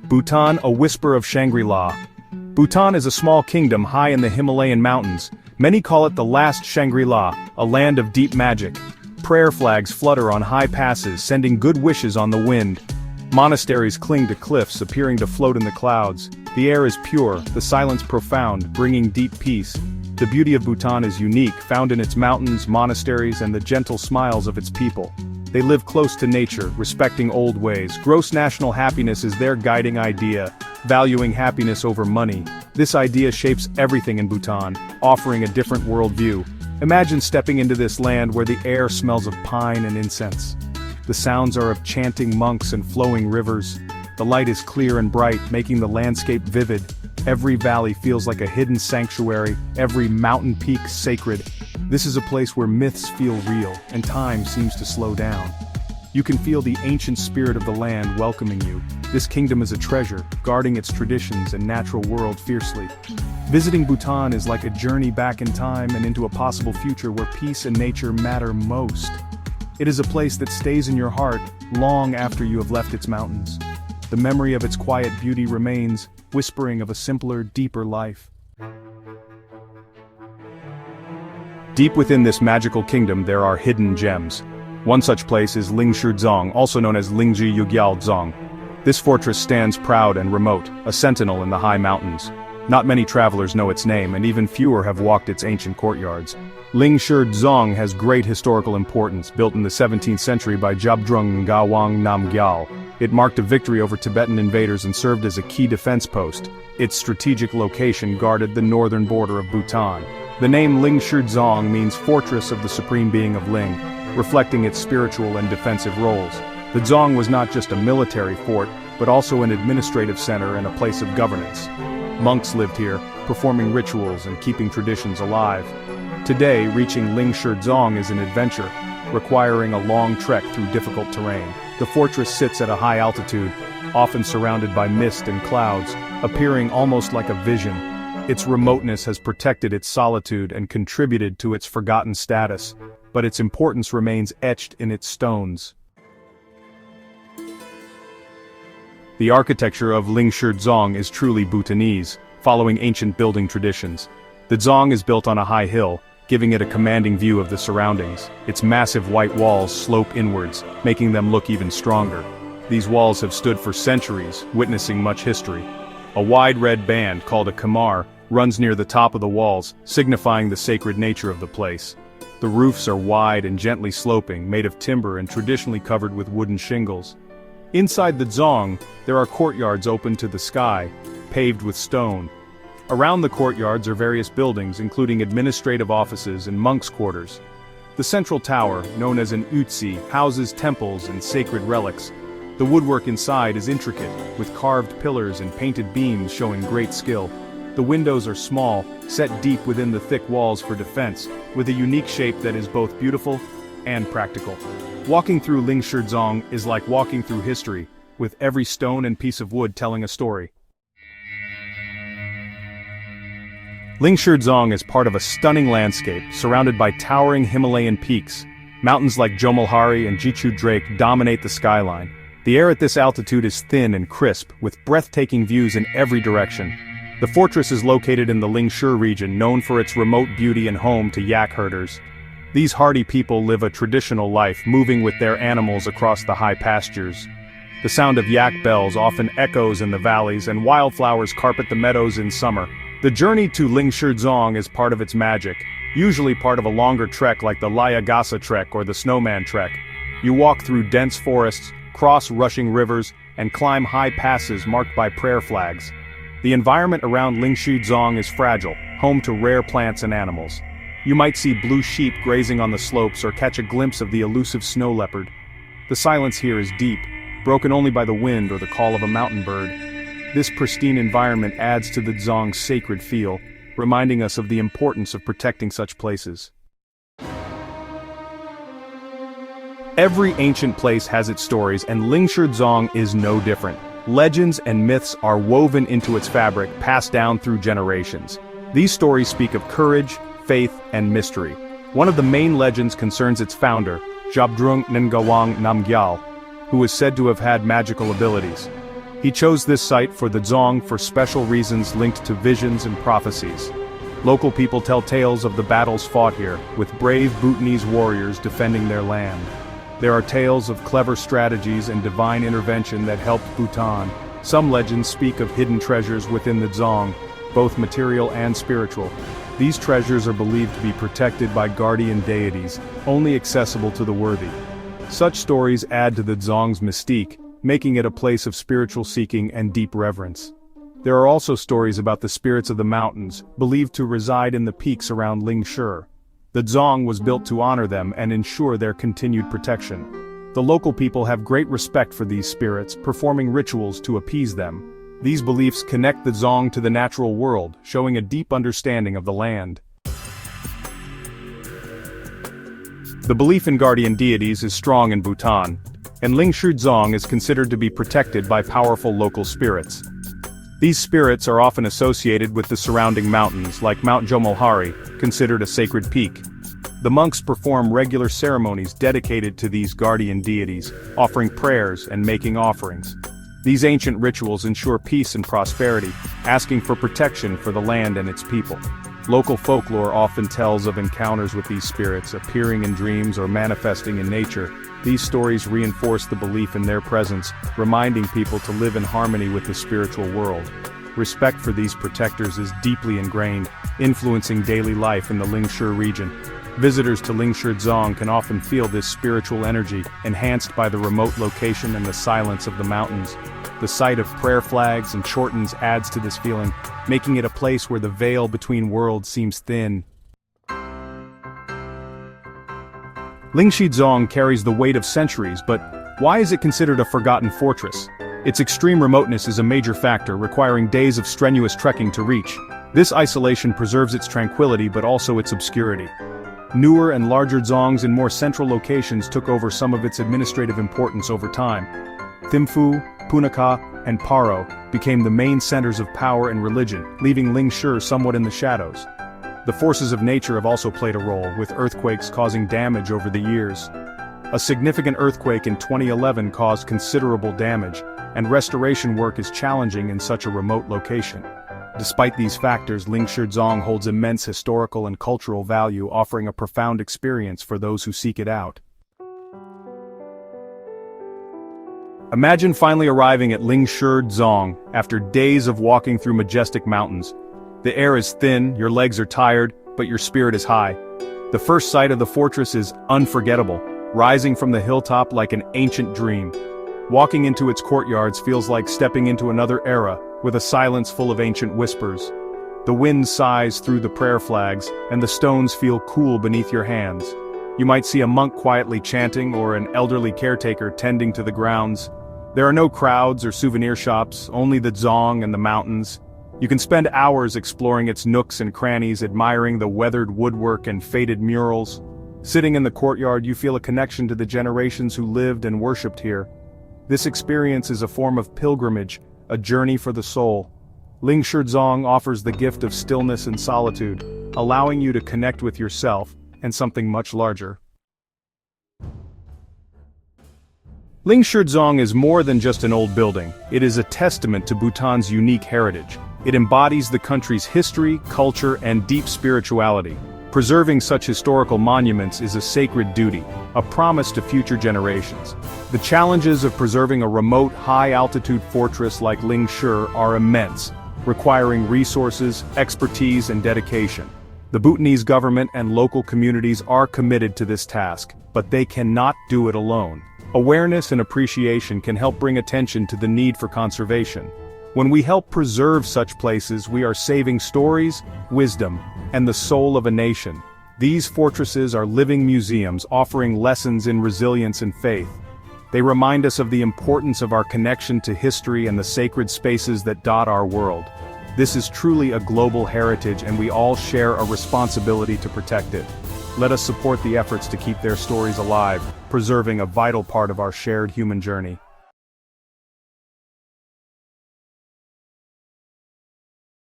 Bhutan, a whisper of Shangri-La. Bhutan is a small kingdom high in the Himalayan mountains. Many call it the last Shangri-La, a land of deep magic. Prayer flags flutter on high passes, sending good wishes on the wind. Monasteries cling to cliffs, appearing to float in the clouds. The air is pure, the silence profound, bringing deep peace. The beauty of Bhutan is unique, found in its mountains, monasteries, and the gentle smiles of its people. They live close to nature, respecting old ways. Gross national happiness is their guiding idea, valuing happiness over money. This idea shapes everything in Bhutan, offering a different worldview. Imagine stepping into this land where the air smells of pine and incense. The sounds are of chanting monks and flowing rivers. The light is clear and bright, making the landscape vivid. Every valley feels like a hidden sanctuary, every mountain peak sacred. This is a place where myths feel real, and time seems to slow down. You can feel the ancient spirit of the land welcoming you. This kingdom is a treasure, guarding its traditions and natural world fiercely. Visiting Bhutan is like a journey back in time and into a possible future where peace and nature matter most. It is a place that stays in your heart long after you have left its mountains. The memory of its quiet beauty remains, whispering of a simpler, deeper life. Deep within this magical kingdom there are hidden gems. One such place is Lingshi, also known as Lingji Yugyal Dzong. This fortress stands proud and remote, a sentinel in the high mountains. Not many travelers know its name, and even fewer have walked its ancient courtyards. Lingshi Dzong has great historical importance, built in the 17th century by Jabdrung Ngawang Namgyal. It marked a victory over Tibetan invaders and served as a key defense post. Its strategic location guarded the northern border of Bhutan. The name Lingshi Dzong means Fortress of the Supreme Being of Ling, reflecting its spiritual and defensive roles. The Dzong was not just a military fort, but also an administrative center and a place of governance. Monks lived here, performing rituals and keeping traditions alive. Today, reaching Lingshi Dzong is an adventure, requiring a long trek through difficult terrain. The fortress sits at a high altitude, often surrounded by mist and clouds, appearing almost like a vision. Its remoteness has protected its solitude and contributed to its forgotten status, but its importance remains etched in its stones. The architecture of Lingshi Dzong is truly Bhutanese, following ancient building traditions. The Dzong is built on a high hill, giving it a commanding view of the surroundings. Its massive white walls slope inwards, making them look even stronger. These walls have stood for centuries, witnessing much history. A wide red band, called a kamar, runs near the top of the walls, signifying the sacred nature of the place. The roofs are wide and gently sloping, made of timber and traditionally covered with wooden shingles. Inside the Dzong, there are courtyards open to the sky, paved with stone. Around the courtyards are various buildings, including administrative offices and monks' quarters. The central tower, known as an utsi, houses temples and sacred relics. The woodwork inside is intricate, with carved pillars and painted beams showing great skill. The windows are small, set deep within the thick walls for defense, with a unique shape that is both beautiful and practical. Walking through Lingshi Dzong is like walking through history, with every stone and piece of wood telling a story. Lingshi Dzong is part of a stunning landscape, surrounded by towering Himalayan peaks. Mountains like Jomolhari and Jichu Drake dominate the skyline. The air at this altitude is thin and crisp, with breathtaking views in every direction. The fortress is located in the Lingshi region, known for its remote beauty and home to yak herders. These hardy people live a traditional life, moving with their animals across the high pastures. The sound of yak bells often echoes in the valleys, and wildflowers carpet the meadows in summer. The journey to Lingshi Dzong is part of its magic, usually part of a longer trek like the Layagasa Trek or the Snowman Trek. You walk through dense forests, cross rushing rivers, and climb high passes marked by prayer flags. The environment around Lingshi Dzong is fragile, home to rare plants and animals. You might see blue sheep grazing on the slopes or catch a glimpse of the elusive snow leopard. The silence here is deep, broken only by the wind or the call of a mountain bird. This pristine environment adds to the Dzong's sacred feel, reminding us of the importance of protecting such places. Every ancient place has its stories, and Lingshi Dzong is no different. Legends and myths are woven into its fabric, passed down through generations. These stories speak of courage, faith, and mystery. One of the main legends concerns its founder, Jabdrung Ngawang Namgyal, who is said to have had magical abilities. He chose this site for the Dzong for special reasons linked to visions and prophecies. Local people tell tales of the battles fought here, with brave Bhutanese warriors defending their land. There are tales of clever strategies and divine intervention that helped Bhutan. Some legends speak of hidden treasures within the Dzong, both material and spiritual. These treasures are believed to be protected by guardian deities, only accessible to the worthy. Such stories add to the Dzong's mystique, making it a place of spiritual seeking and deep reverence. There are also stories about the spirits of the mountains, believed to reside in the peaks around Lingshur. The Dzong was built to honor them and ensure their continued protection. The local people have great respect for these spirits, performing rituals to appease them. These beliefs connect the Dzong to the natural world, showing a deep understanding of the land. The belief in guardian deities is strong in Bhutan, and Lingshur Dzong is considered to be protected by powerful local spirits. These spirits are often associated with the surrounding mountains, like Mount Jomolhari, considered a sacred peak. The monks perform regular ceremonies dedicated to these guardian deities, offering prayers and making offerings. These ancient rituals ensure peace and prosperity, asking for protection for the land and its people. Local folklore often tells of encounters with these spirits appearing in dreams or manifesting in nature. These stories reinforce the belief in their presence, reminding people to live in harmony with the spiritual world. Respect for these protectors is deeply ingrained, influencing daily life in the Lingshur region. Visitors to Lingshur Dzong can often feel this spiritual energy, enhanced by the remote location and the silence of the mountains. The sight of prayer flags and chortens adds to this feeling, making it a place where the veil between worlds seems thin. Lingshur Dzong carries the weight of centuries, but why is it considered a forgotten fortress? Its extreme remoteness is a major factor, requiring days of strenuous trekking to reach. This isolation preserves its tranquility but also its obscurity. Newer and larger dzongs in more central locations took over some of its administrative importance over time. Thimphu, Punakha, and Paro became the main centers of power and religion, leaving Lingshur somewhat in the shadows. The forces of nature have also played a role, with earthquakes causing damage over the years. A significant earthquake in 2011 caused considerable damage, and restoration work is challenging in such a remote location. Despite these factors, Lingshur Dzong holds immense historical and cultural value, offering a profound experience for those who seek it out. Imagine finally arriving at Lingshur Dzong after days of walking through majestic mountains. The air is thin, your legs are tired, but your spirit is high. The first sight of the fortress is unforgettable, rising from the hilltop like an ancient dream. Walking into its courtyards feels like stepping into another era, with a silence full of ancient whispers. The wind sighs through the prayer flags, and the stones feel cool beneath your hands. You might see a monk quietly chanting or an elderly caretaker tending to the grounds. There are no crowds or souvenir shops, only the Dzong and the mountains. You can spend hours exploring its nooks and crannies, admiring the weathered woodwork and faded murals. Sitting in the courtyard, you feel a connection to the generations who lived and worshipped here. This experience is a form of pilgrimage, a journey for the soul. Lingshur Dzong offers the gift of stillness and solitude, allowing you to connect with yourself and something much larger. Lingshur Dzong is more than just an old building. It is a testament to Bhutan's unique heritage. It embodies the country's history, culture, and deep spirituality. Preserving such historical monuments is a sacred duty, a promise to future generations. The challenges of preserving a remote, high-altitude fortress like Lingshur are immense, requiring resources, expertise, and dedication. The Bhutanese government and local communities are committed to this task, but they cannot do it alone. Awareness and appreciation can help bring attention to the need for conservation. When we help preserve such places, we are saving stories, wisdom, and the soul of a nation. These fortresses are living museums offering lessons in resilience and faith. They remind us of the importance of our connection to history and the sacred spaces that dot our world. This is truly a global heritage, and we all share a responsibility to protect it. Let us support the efforts to keep their stories alive, preserving a vital part of our shared human journey.